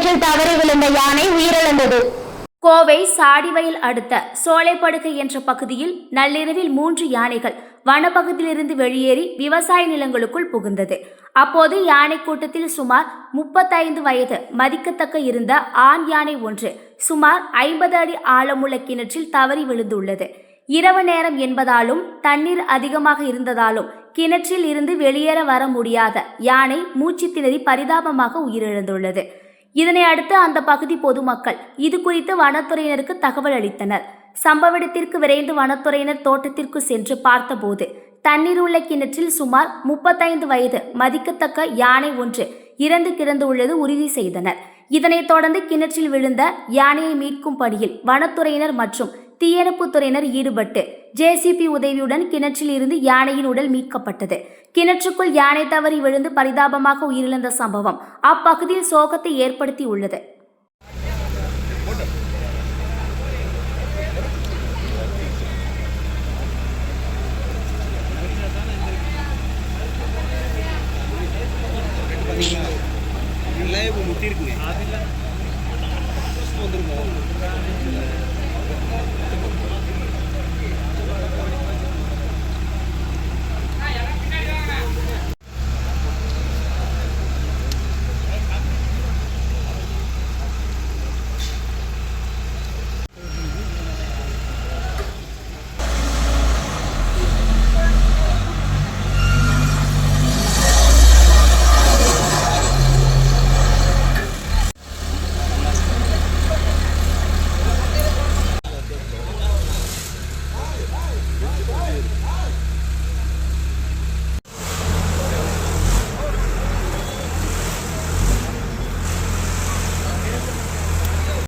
கிணற்றில் தவறி விழுந்த யானை உயிரிழந்தது. கோவை சாடிவயல் அடுத்த சோலைப்படுகை என்ற பகுதியில் நள்ளிரவில் 3 யானைகள் வனப்பகுதியிலிருந்து வெளியேறி விவசாய நிலங்களுக்குள் புகுந்தது. அப்போது யானை கூட்டத்தில் சுமார் 35 வயது மதிக்கத்தக்க இருந்த ஆண் யானை ஒன்று சுமார் 50 அடி ஆழமுள்ள கிணற்றில் தவறி விழுந்துள்ளது. இரவு நேரம் என்பதாலும் தண்ணீர் அதிகமாக இருந்ததாலும் கிணற்றில் இருந்து வெளியேற வர முடியாத யானை மூச்சு திணறி பரிதாபமாக உயிரிழந்துள்ளது. இதனை அடுத்து அந்த பகுதி பொதுமக்கள் இது குறித்து வனத்துறையினருக்கு தகவல் அளித்தனர். சம்பவ இடத்திற்கு விரைந்து வனத்துறையினர் தோட்டத்திற்கு சென்று பார்த்தபோது தண்ணீர் உள்ள கிணற்றில் சுமார் 35 வயது மதிக்கத்தக்க யானை ஒன்று இறந்து கிடந்துள்ளது உறுதி செய்தனர். இதனைத் தொடர்ந்து கிணற்றில் விழுந்த யானையை மீட்கும் பணியில் வனத்துறையினர் மற்றும் தீயணைப்புத்துறையினர் ஈடுபட்டு JCB உதவியுடன் கிணற்றில் இருந்து யானையின் உடல் மீட்கப்பட்டது. கிணற்றுக்குள் யானை தவறி விழுந்து பரிதாபமாக உயிரிழந்த சம்பவம் அப்பகுதியில் சோகத்தை ஏற்படுத்தி உள்ளது. முட்டி இருக்குங்க.